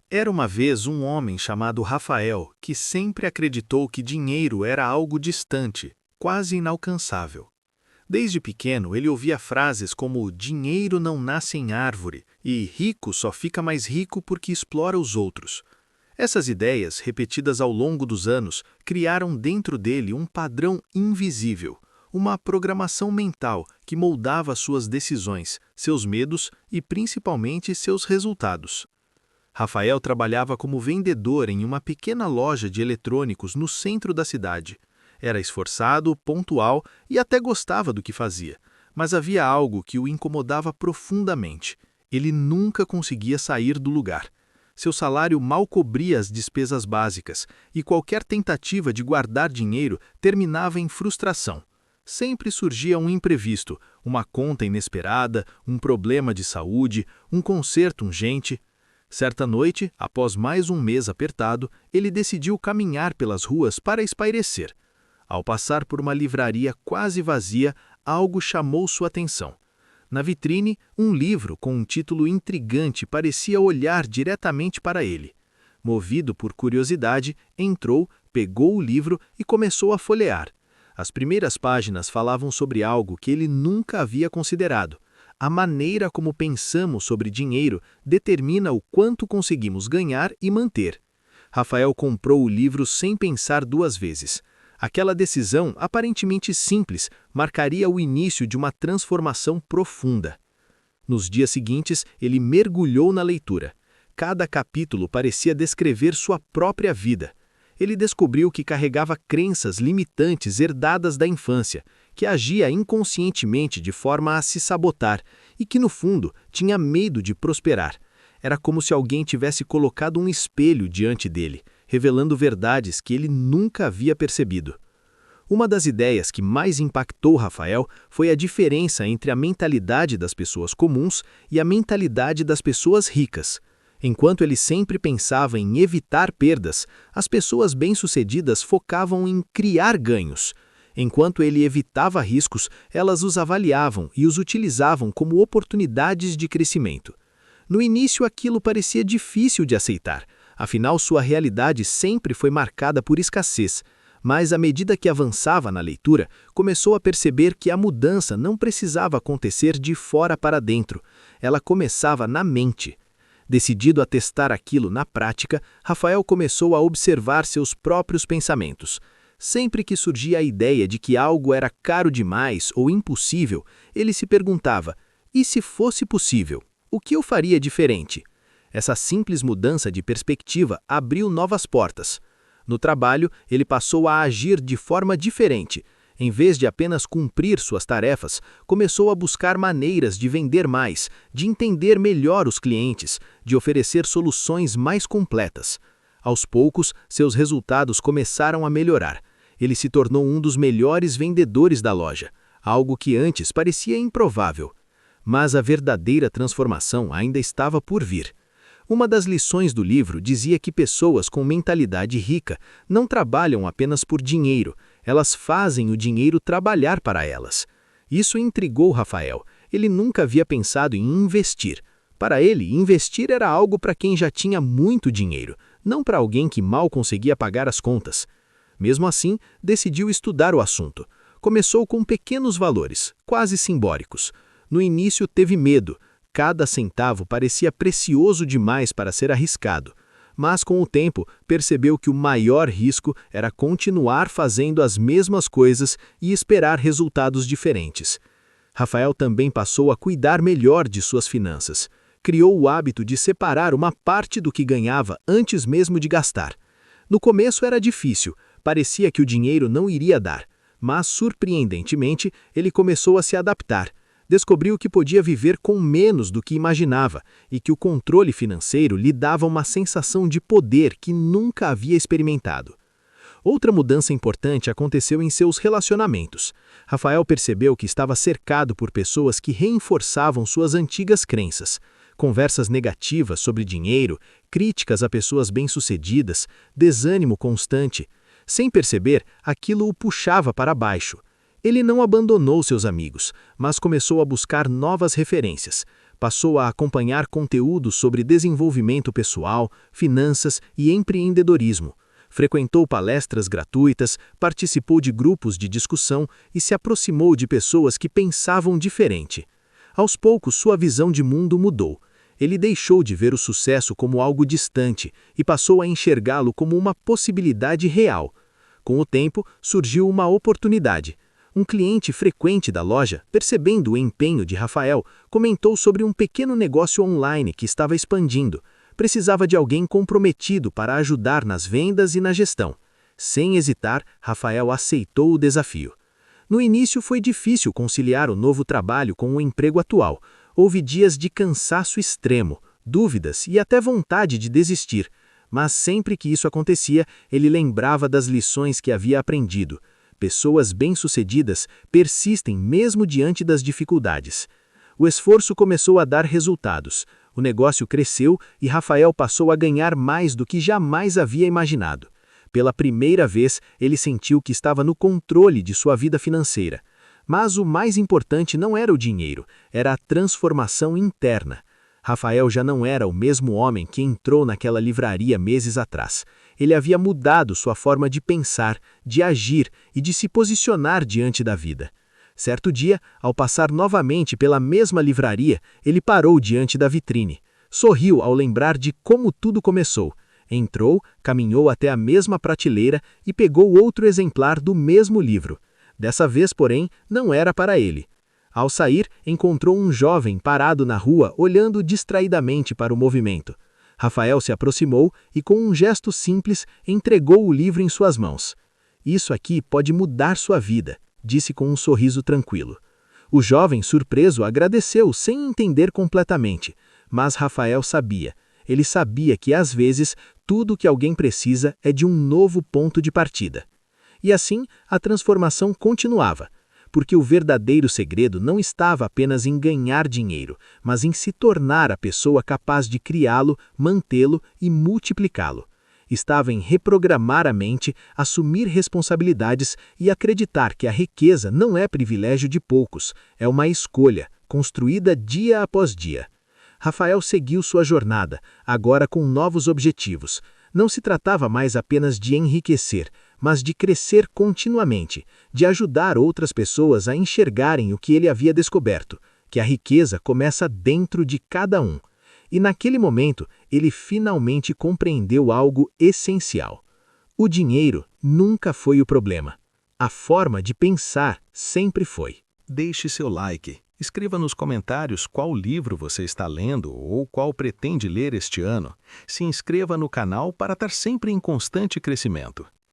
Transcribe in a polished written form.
Era uma vez um homem chamado Rafael que sempre acreditou que dinheiro era algo distante, quase inalcançável. Desde pequeno, ele ouvia frases como dinheiro não nasce em árvore e rico só fica mais rico porque explora os outros. Essas ideias, repetidas ao longo dos anos, criaram dentro dele um padrão invisível, uma programação mental que moldava suas decisões, seus medos e principalmente seus resultados. Rafael trabalhava como vendedor em uma pequena loja de eletrônicos no centro da cidade. Era esforçado, pontual e até gostava do que fazia, mas havia algo que o incomodava profundamente. Ele nunca conseguia sair do lugar. Seu salário mal cobria as despesas básicas e qualquer tentativa de guardar dinheiro terminava em frustração. Sempre surgia um imprevisto, uma conta inesperada, um problema de saúde, um conserto urgente. Certa noite, após mais um mês apertado, ele decidiu caminhar pelas ruas para espairecer. Ao passar por uma livraria quase vazia, algo chamou sua atenção. Na vitrine, um livro com um título intrigante parecia olhar diretamente para ele. Movido por curiosidade, entrou, pegou o livro e começou a folhear. As primeiras páginas falavam sobre algo que ele nunca havia considerado. A maneira como pensamos sobre dinheiro determina o quanto conseguimos ganhar e manter. Rafael comprou o livro sem pensar duas vezes. Aquela decisão, aparentemente simples, marcaria o início de uma transformação profunda. Nos dias seguintes, ele mergulhou na leitura. Cada capítulo parecia descrever sua própria vida. Ele descobriu que carregava crenças limitantes herdadas da infância, que agia inconscientemente de forma a se sabotar e que, no fundo, tinha medo de prosperar. Era como se alguém tivesse colocado um espelho diante dele, revelando verdades que ele nunca havia percebido. Uma das ideias que mais impactou Rafael foi a diferença entre a mentalidade das pessoas comuns e a mentalidade das pessoas ricas. Enquanto ele sempre pensava em evitar perdas, as pessoas bem-sucedidas focavam em criar ganhos. Enquanto ele evitava riscos, elas os avaliavam e os utilizavam como oportunidades de crescimento. No início, aquilo parecia difícil de aceitar, afinal sua realidade sempre foi marcada por escassez. Mas, à medida que avançava na leitura, começou a perceber que a mudança não precisava acontecer de fora para dentro, ela começava na mente. Decidido a testar aquilo na prática, Rafael começou a observar seus próprios pensamentos. Sempre que surgia a ideia de que algo era caro demais ou impossível, ele se perguntava: e se fosse possível? O que eu faria diferente? Essa simples mudança de perspectiva abriu novas portas. No trabalho, ele passou a agir de forma diferente. Em vez de apenas cumprir suas tarefas, começou a buscar maneiras de vender mais, de entender melhor os clientes, de oferecer soluções mais completas. Aos poucos, seus resultados começaram a melhorar. Ele se tornou um dos melhores vendedores da loja, algo que antes parecia improvável. Mas a verdadeira transformação ainda estava por vir. Uma das lições do livro dizia que pessoas com mentalidade rica não trabalham apenas por dinheiro, elas fazem o dinheiro trabalhar para elas. Isso intrigou Rafael. Ele nunca havia pensado em investir. Para ele, investir era algo para quem já tinha muito dinheiro, não para alguém que mal conseguia pagar as contas. Mesmo assim, decidiu estudar o assunto. Começou com pequenos valores, quase simbólicos. No início teve medo. Cada centavo parecia precioso demais para ser arriscado, mas com o tempo percebeu que o maior risco era continuar fazendo as mesmas coisas e esperar resultados diferentes. Rafael também passou a cuidar melhor de suas finanças. Criou o hábito de separar uma parte do que ganhava antes mesmo de gastar. No começo era difícil, parecia que o dinheiro não iria dar, mas surpreendentemente ele começou a se adaptar. Descobriu que podia viver com menos do que imaginava e que o controle financeiro lhe dava uma sensação de poder que nunca havia experimentado. Outra mudança importante aconteceu em seus relacionamentos. Rafael percebeu que estava cercado por pessoas que reforçavam suas antigas crenças. Conversas negativas sobre dinheiro, críticas a pessoas bem-sucedidas, desânimo constante. Sem perceber, aquilo o puxava para baixo. Ele não abandonou seus amigos, mas começou a buscar novas referências. Passou a acompanhar conteúdo sobre desenvolvimento pessoal, finanças e empreendedorismo. Frequentou palestras gratuitas, participou de grupos de discussão e se aproximou de pessoas que pensavam diferente. Aos poucos, sua visão de mundo mudou. Ele deixou de ver o sucesso como algo distante e passou a enxergá-lo como uma possibilidade real. Com o tempo, surgiu uma oportunidade. Um cliente frequente da loja, percebendo o empenho de Rafael, comentou sobre um pequeno negócio online que estava expandindo. Precisava de alguém comprometido para ajudar nas vendas e na gestão. Sem hesitar, Rafael aceitou o desafio. No início foi difícil conciliar o novo trabalho com o emprego atual. Houve dias de cansaço extremo, dúvidas e até vontade de desistir. Mas sempre que isso acontecia, ele lembrava das lições que havia aprendido. Pessoas bem-sucedidas persistem mesmo diante das dificuldades. O esforço começou a dar resultados. O negócio cresceu e Rafael passou a ganhar mais do que jamais havia imaginado. Pela primeira vez, ele sentiu que estava no controle de sua vida financeira. Mas o mais importante não era o dinheiro, era a transformação interna. Rafael já não era o mesmo homem que entrou naquela livraria meses atrás. Ele havia mudado sua forma de pensar, de agir e de se posicionar diante da vida. Certo dia, ao passar novamente pela mesma livraria, ele parou diante da vitrine. Sorriu ao lembrar de como tudo começou. Entrou, caminhou até a mesma prateleira e pegou outro exemplar do mesmo livro. Dessa vez, porém, não era para ele. Ao sair, encontrou um jovem parado na rua olhando distraidamente para o movimento. Rafael se aproximou e, com um gesto simples, entregou o livro em suas mãos. "Isso aqui pode mudar sua vida", disse com um sorriso tranquilo. O jovem, surpreso, agradeceu sem entender completamente. Mas Rafael sabia. Ele sabia que, às vezes, tudo o que alguém precisa é de um novo ponto de partida. E assim, a transformação continuava. Porque o verdadeiro segredo não estava apenas em ganhar dinheiro, mas em se tornar a pessoa capaz de criá-lo, mantê-lo e multiplicá-lo. Estava em reprogramar a mente, assumir responsabilidades e acreditar que a riqueza não é privilégio de poucos, é uma escolha, construída dia após dia. Rafael seguiu sua jornada, agora com novos objetivos. Não se tratava mais apenas de enriquecer, mas de crescer continuamente, de ajudar outras pessoas a enxergarem o que ele havia descoberto, que a riqueza começa dentro de cada um. E naquele momento, ele finalmente compreendeu algo essencial. O dinheiro nunca foi o problema. A forma de pensar sempre foi. Deixe seu like. Escreva nos comentários qual livro você está lendo ou qual pretende ler este ano. Se inscreva no canal para estar sempre em constante crescimento.